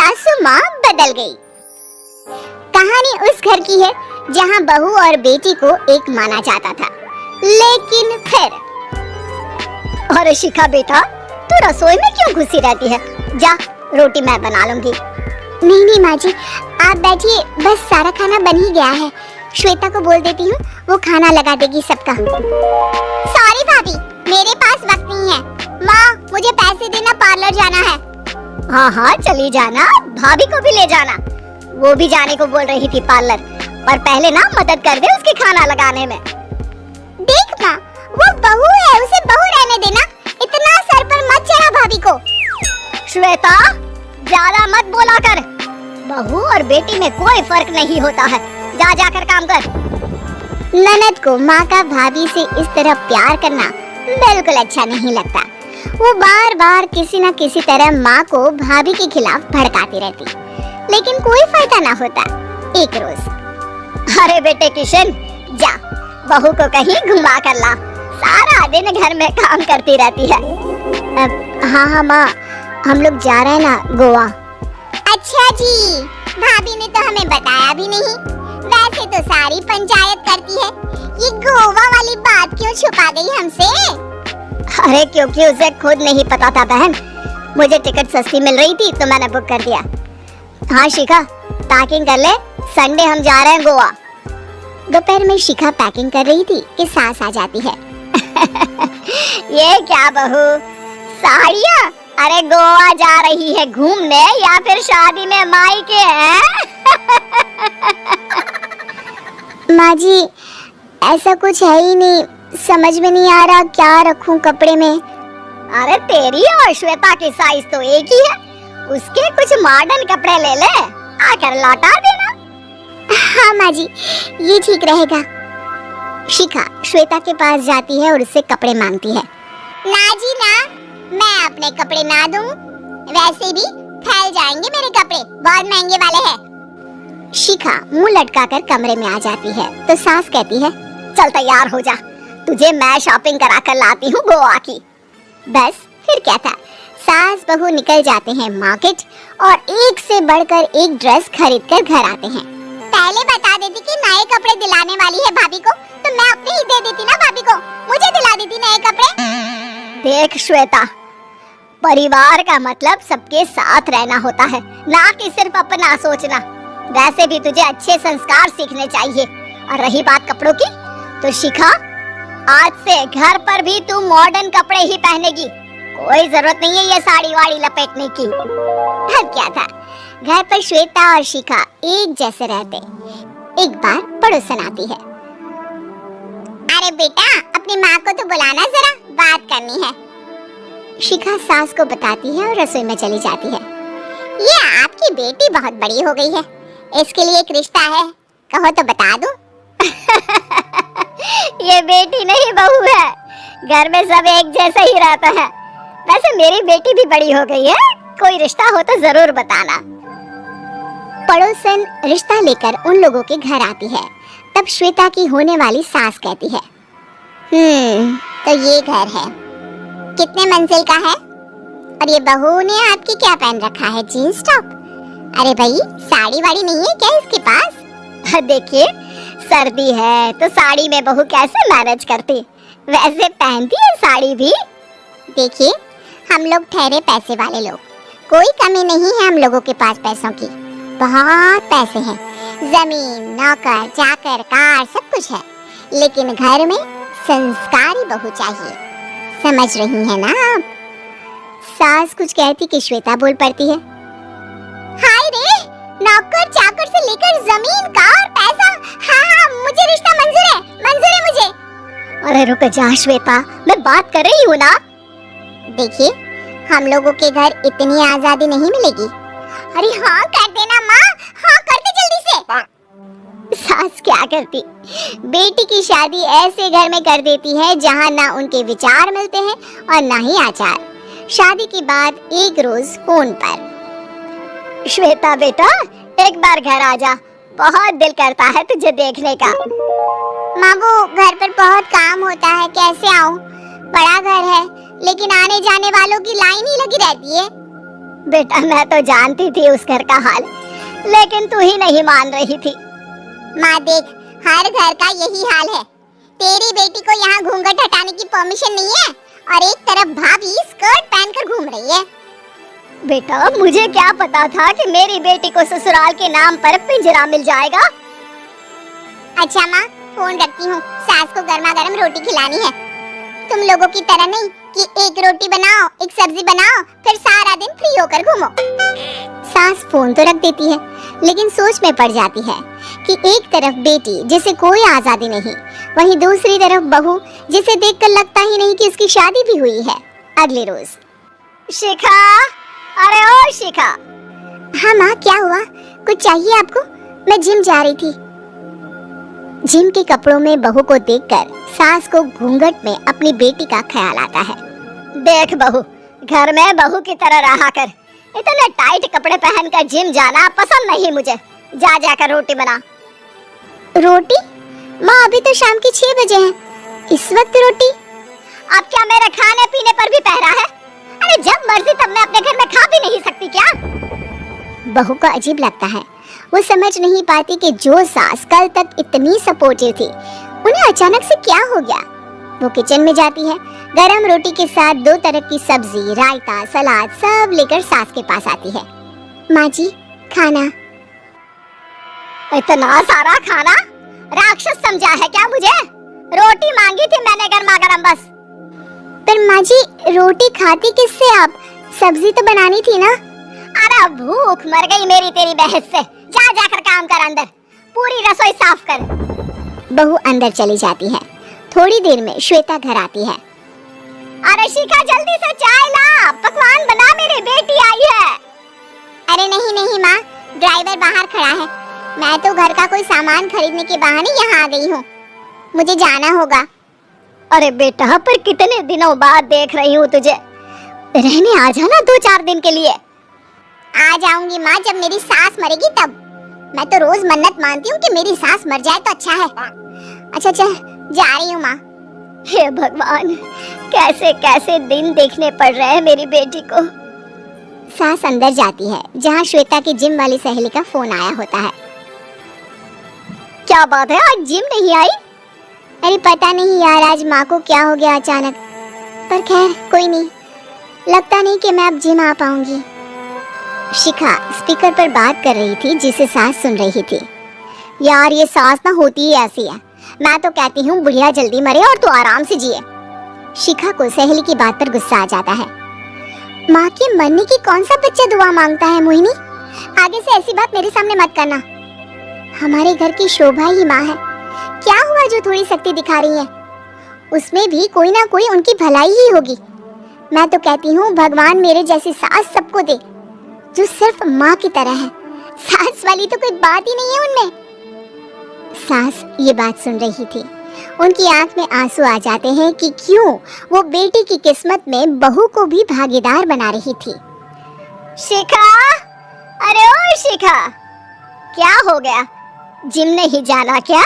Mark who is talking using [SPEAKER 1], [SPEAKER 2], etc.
[SPEAKER 1] सासू माँ बदल गई। कहानी उस घर की है जहाँ बहू और बेटी को एक माना जाता था, लेकिन फिर। अरे शिखा बेटा, तू रसोई में क्यों घुसी रहती है? जा, रोटी मैं बना लूंगी। नहीं नहीं माँ जी, आप बैठिए, बस सारा खाना बन ही गया है। श्वेता को बोल देती हूँ, वो खाना लगा देगी सबका। सॉरी भाभी, मेरे पास वक्त नहीं है। माँ, मुझे पैसे देना, पार्लर जाना है। हाँ हाँ चली जाना, भाभी को भी ले जाना। वो भी जाने को बोल रही थी पार्लर, पर पहले ना मदद कर दे उसके खाना लगाने में। देख माँ, वो बहू है, उसे बहू रहने देना, इतना सर पर मत चढ़ा भाभी को। श्वेता, ज्यादा मत बोला कर। बहू और बेटी में कोई फर्क नहीं होता है, जा जाकर काम कर। ननद को माँ का भाभी से इस तरह प्यार करना बिल्कुल अच्छा नहीं लगता। वो बार बार किसी न किसी तरह माँ को भाभी के खिलाफ भड़काती रहती, लेकिन कोई फायदा ना होता। एक रोज, अरे बेटे किशन, जा बहू को कहीं घुमा कर ला, सारा दिन घर में काम करती रहती है। हाँ हाँ माँ, हम लोग जा रहे हैं ना गोवा। अच्छा जी, भाभी ने तो हमें बताया भी नहीं। वैसे तो सारी पंचायत करती है, ये गोवा वाली बात क्यों छुपा गई हमसे? अरे क्योंकि उसे खुद नहीं पता था बहन, मुझे टिकट सस्ती मिल रही थी तो मैंने बुक कर दिया। हाँ शिखा, पैकिंग कर ले, संडे हम जा रहे हैं गोवा। दोपहर में शिखा पैकिंग कर रही थी कि सास आ जाती है। ये क्या बहू, साड़ियाँ? अरे गोवा जा रही है घूमने या फिर शादी में मायके हैं? माँ जी, ऐसा कुछ है ही नहीं, समझ में नहीं आ रहा क्या रखूं कपड़े में। अरे तेरी और श्वेता की साइज तो एक ही है, उसके कुछ मॉडर्न कपड़े ले ले, आकर लौटा देना। हाँ माँ जी, ये ठीक रहेगा। शिखा श्वेता के पास जाती है और उससे कपड़े मांगती है। ना जी ना, मैं अपने कपड़े ना दूं, वैसे भी फैल जाएंगे मेरे कपड़े, बहुत महंगे वाले हैं। शिखा मुंह लटकाकर कमरे में आ जाती है तो सास कहती है, चल तैयार हो जा, तुझे मैं शॉपिंग करा कर लाती हूँ गोवा की। बस फिर क्या था, सास बहू निकल जाते हैं मार्केट और एक से बढ़कर एक ड्रेस खरीद कर घर आते हैं। पहले बता देती कि नए कपड़े दिलाने वाली है भाभी को, तो मैं अपने ही दे देती ना भाभी को, मुझे दिला देती नए कपड़े। देख श्वेता, परिवार का मतलब सबके साथ रहना होता है, ना कि सिर्फ अपना सोचना। वैसे भी तुझे अच्छे संस्कार सीखने चाहिए। और रही बात कपड़ों की, तो शिखा, आज से घर पर भी तू मॉडर्न कपड़े ही पहनेगी, कोई जरूरत नहीं है ये साड़ी वाड़ी लपेटने की। अब क्या था, घर पर श्वेता और शिखा एक जैसे रहते। एक बार पड़ोसन आती है। अरे बेटा, अपनी माँ को तो बुलाना, जरा बात करनी है। शिखा सास को बताती है और रसोई में चली जाती है। ये आपकी बेटी बहुत बड़ी हो गई है, इसके लिए एक रिश्ता है, कहो तो बता दूं। ये बेटी नहीं बहू है, घर में सब एक जैसा ही रहता है। वैसे मेरी बेटी भी बड़ी हो गई है, कोई रिश्ता हो तो जरूर बताना। पड़ोसन रिश्ता लेकर उन लोगों के घर आती है। तब श्वेता की होने वाली सास कहती है, तो ये घर है, कितने मंजिल का है? और ये बहू ने आपकी क्या पहन रखा है, जीन्स टॉप? अरे भाई, साड़ी वाड़ी नहीं है क्या इसके पास? देखिए, सर्दी है तो साड़ी में बहू कैसे मैनेज करती, वैसे पहनती है साड़ी भी। देखिए, हम लोग ठहरे पैसे वाले लोग, कोई कमी नहीं है हम लोगों के पास पैसों की, बहुत पैसे हैं, जमीन, नौकर चाकर, कार, सब कुछ है, लेकिन घर में संस्कारी बहू चाहिए, समझ रही है ना आप? सास कुछ कहती कि श्वेता बोल पड़ती है, हाय रे, नौकर चाकर से लेकर जमीन, कार, पैसा, हाँ मुझे रिश्ता मंजूर है मुझे। अरे रुक जा श्वेता, मैं बात कर रही हूँ ना। देखिए, हम लोगों के घर इतनी आजादी नहीं मिलेगी। अरे हाँ कर देना माँ, हाँ कर दे जल्दी से। सास क्या करती, बेटी की शादी ऐसे घर में कर देती है जहाँ ना उनके विचार मिलते हैं और ना ही आचार। शादी के बाद एक रोज फोन पर, श्वेता बेटा एक बार घर आ जा, बहुत दिल करता है तुझे देखने का। माँ वो घर पर बहुत काम होता है, कैसे आऊँ? बड़ा घर है लेकिन आने जाने वालों की लाइन ही लगी रहती है। बेटा मैं तो जानती थी उस घर का हाल, लेकिन तू ही नहीं मान रही थी। माँ देख, हर घर का यही हाल है। तेरी बेटी को यहाँ घूंघट हटाने की परमिशन नहीं है और एक तरफ भाभी स्कर्ट पहनकर घूम रही है। बेटा मुझे क्या पता था कि मेरी बेटी को ससुराल के नाम पर पिंजरा मिल जाएगा। अच्छा माँ, फोन रखती हूँ, सास को गर्मा गर्म रोटी खिलानी है। तुम लोगों की तरह नहीं कि एक रोटी बनाओ, एक सब्जी बनाओ, फिर सारा दिन फ्री होकर घूमो। सास फोन तो रख देती है, लेकिन सोच में पड़ जाती है कि एक तरफ बेटी जिसे कोई आजादी नहीं, वहीं दूसरी तरफ बहू जिसे देखकर लगता ही नहीं कि उसकी शादी भी हुई है। अगले रोज, शिखा, अरे ओ शिखा। हाँ माँ, क्या हुआ? कुछ चाहिए आपको? मैं जिम जा रही थी। जिम के कपड़ों में बहू को देखकर सास को घूंघट में अपनी बेटी का ख्याल आता है। देख बहू, घर में बहू की तरह रहा कर। इतने टाइट कपड़े पहनकर जिम जाना पसंद नहीं मुझे। जा जाकर रोटी बना। रोटी? माँ अभी तो शाम के 6 बजे हैं, इस वक्त रोटी? अब क्या मेरे खाने पीने पर भी पहरा है? अरे जब मर्जी तब मैं अपने घर में खा भी नहीं सकती क्या? बहू को अजीब लगता है। वो समझ नहीं पाती कि जो सास कल तक इतनी सपोर्टिव थी, उन्हें अचानक से क्या हो गया। वो किचन में जाती है, गरम रोटी के साथ 2 तरह की सब्जी, रायता, सलाद सब लेकर सास के पास आती है। माँ जी, खाना। इतना सारा खाना? राक्षस समझा है क्या मुझे? रोटी मांगी थी मैंने गर्मा गर्म बस। पर माँ जी, रोटी खाती किससे आप? सब्जी तो बनानी थी ना। अरे भूख मर गई मेरी तेरी बहस से। जा जाकर काम कर, अंदर पूरी रसोई साफ कर। बहू अंदर चली जाती है। थोड़ी देर में श्वेता घर आती है। अरे शिखा, जल्दी से चाय ला, पकवान बना, मेरी बेटी आई है। अरे नहीं नहीं माँ, ड्राइवर बाहर खड़ा है। मैं तो घर का कोई सामान खरीदने के बहाने यहाँ आ गई हूँ, मुझे जाना होगा। अरे बेटा, पर कितने दिनों बाद देख रही हूँ तुझे, रहने आ जाना 2-4 दिन के लिए। आ जाऊंगी माँ, जब मेरी सास मरेगी तब। मैं तो रोज मन्नत मानती हूँ कि मेरी सास मर जाए तो अच्छा है। अच्छा जा रही हूँ माँ। हे भगवान, कैसे कैसे दिन देखने पड़ रहे हैं मेरी बेटी को। सास अंदर जाती है, जहाँ श्वेता की जिम वाली सहेली का फोन आया होता है। क्या बात है, आज जिम नहीं आई? अरे पता नहीं यार, आज माँ को क्या हो गया अचानक। पर खैर कोई नहीं, लगता नहीं कि मैं अब जिम आ पाऊंगी। शिखा स्पीकर पर बात कर रही थी, जिसे सास सुन रही थी। यार ये सास ना होती ही ऐसी है। मैं तो कहती हूँ बुढ़िया जल्दी मरे और तू आराम से जिए। शिखा को सहेली की बात पर गुस्सा आ जाता है। माँ के मरने की कौन सा बच्चा दुआ मांगता है मोहिनी? आगे से ऐसी बात मेरे सामने मत करना। हमारे घर की शोभा ही माँ है। क्या हुआ जो थोड़ी शक्ति दिखा रही है? उसमें भी कोई ना कोई उनकी भलाई ही होगी। मैं तो कहती हूँ भगवान मेरे जैसी सास सबको दे, जो सिर्फ माँ की तरह है। सास वाली तो कोई बात ही नहीं है उनमें। सास ये बात सुन रही थी। उनकी आंख में आंसू आ जाते हैं कि क्यों वो बेटी की किस्मत में बहू को भी भागीदार बना रही थी। शिखा, अरे ओ शिखा, क्या हो गया? जिम नहीं जाना क्या?